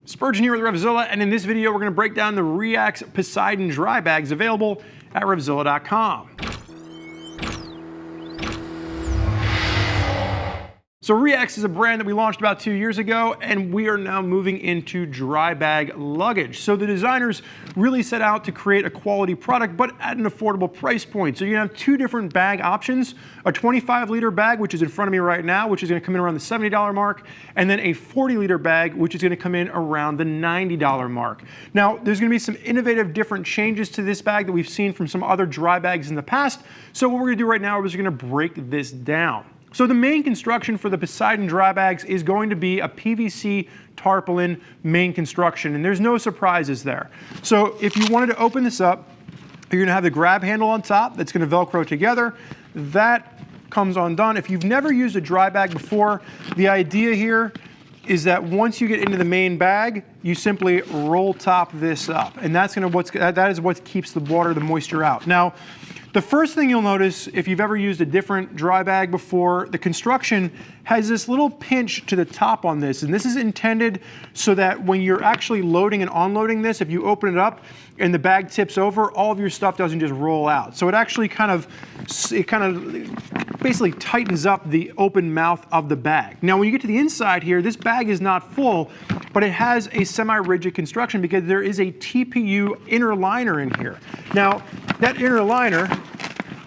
Spurgeon here with RevZilla, and in this video we're going to break down the REAX Poseidon dry bags available at RevZilla.com. So REAX is a brand that we launched about 2 years ago, and we are now moving into dry bag luggage. So the designers really set out to create a quality product, but at an affordable price point. So you're gonna have two different bag options, a 25-liter bag, which is in front of me right now, which is gonna come in around the $70 mark, and then a 40-liter bag, which is gonna come in around the $90 mark. Now, there's gonna be some innovative different changes to this bag that we've seen from some other dry bags in the past. So what we're gonna do right now is we're gonna break this down. So the main construction for the Poseidon dry bags is going to be a PVC tarpaulin main construction, and there's no surprises there. So if you wanted to open this up, you're gonna have the grab handle on top that's gonna Velcro together. That comes undone. If you've never used a dry bag before, the idea here is that once you get into the main bag, you simply roll top this up, and that is what keeps the water, the moisture out. Now, the first thing you'll notice, if you've ever used a different dry bag before, the construction has this little pinch to the top on this, and this is intended so that when you're actually loading and unloading this, if you open it up and the bag tips over, all of your stuff doesn't just roll out. So it actually kind of basically tightens up the open mouth of the bag. Now, when you get to the inside here, this bag is not full, but it has a semi-rigid construction because there is a TPU inner liner in here. Now, that inner liner,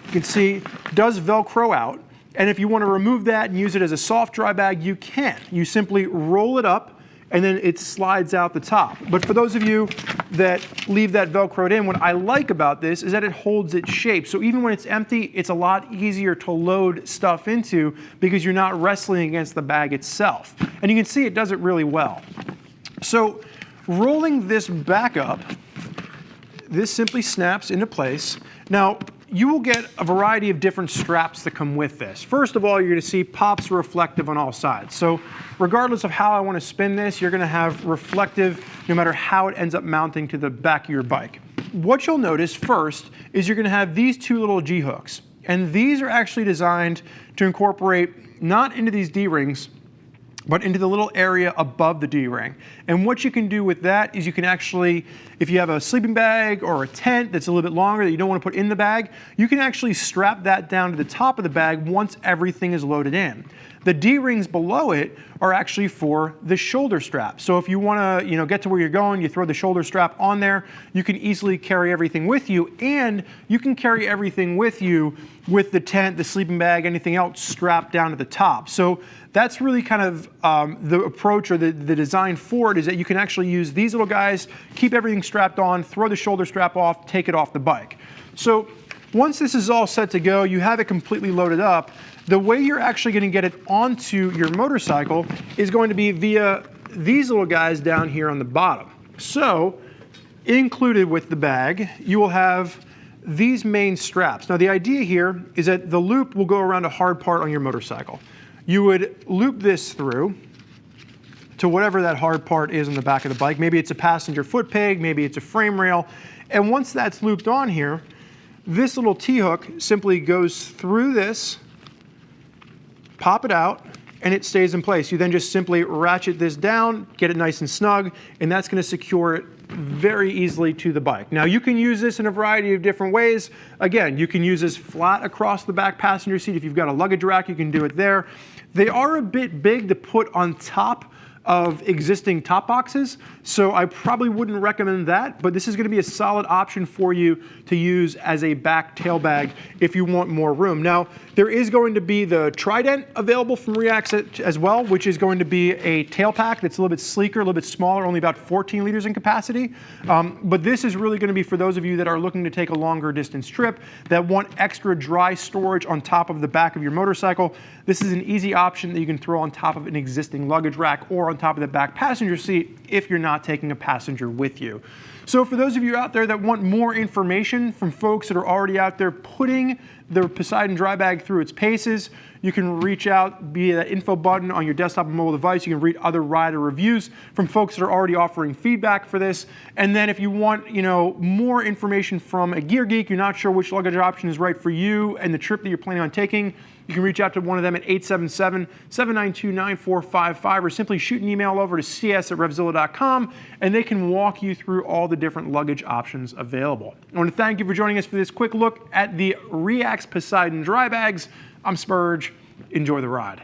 you can see, does Velcro out. And if you want to remove that and use it as a soft dry bag, you can. You simply roll it up and then it slides out the top. But for those of you that leave that Velcroed in, what I like about this is that it holds its shape. So even when it's empty, it's a lot easier to load stuff into because you're not wrestling against the bag itself. And you can see it does it really well. So rolling this back up, this simply snaps into place. Now, you will get a variety of different straps that come with this. First of all, you're gonna see pops reflective on all sides. So regardless of how I wanna spin this, you're gonna have reflective no matter how it ends up mounting to the back of your bike. What you'll notice first is you're gonna have these two little G-hooks. And these are actually designed to incorporate not into these D-rings, but into the little area above the D-ring. And what you can do with that is you can actually, if you have a sleeping bag or a tent that's a little bit longer that you don't want to put in the bag, you can actually strap that down to the top of the bag once everything is loaded in. The D-rings below it are actually for the shoulder strap. So if you want to, get to where you're going, you throw the shoulder strap on there, you can easily carry everything with you, and you can carry everything with you with the tent, the sleeping bag, anything else strapped down to the top. So that's really kind of the approach or the design for it, is that you can actually use these little guys, keep everything strapped on, throw the shoulder strap off, take it off the bike. So once this is all set to go, you have it completely loaded up. The way you're actually going to get it onto your motorcycle is going to be via these little guys down here on the bottom. So included with the bag, you will have these main straps. Now the idea here is that the loop will go around a hard part on your motorcycle. You would loop this through to whatever that hard part is on the back of the bike. Maybe it's a passenger foot peg, maybe it's a frame rail. And once that's looped on here, this little T-hook simply goes through this, pop it out, and it stays in place. You then just simply ratchet this down, get it nice and snug, and that's gonna secure it very easily to the bike. Now you can use this in a variety of different ways. Again, you can use this flat across the back passenger seat. If you've got a luggage rack, you can do it there. They are a bit big to put on top of existing top boxes, so I probably wouldn't recommend that, but this is going to be a solid option for you to use as a back tail bag if you want more room. Now, there is going to be the Trident available from REAX as well, which is going to be a tail pack that's a little bit sleeker, a little bit smaller, only about 14 liters in capacity. But this is really going to be for those of you that are looking to take a longer distance trip, that want extra dry storage on top of the back of your motorcycle. This is an easy option that you can throw on top of an existing luggage rack or on top of the back passenger seat if you're not taking a passenger with you. So for those of you out there that want more information from folks that are already out there putting the Poseidon dry bag through its paces. You can reach out via that info button on your desktop and mobile device. You can read other rider reviews from folks that are already offering feedback for this. And then if you want, more information from a gear geek, you're not sure which luggage option is right for you and the trip that you're planning on taking, you can reach out to one of them at 877-792-9455 or simply shoot an email over to cs@RevZilla.com and they can walk you through all the different luggage options available. I want to thank you for joining us for this quick look at the REAX Poseidon dry bags. I'm Spurge. Enjoy the ride.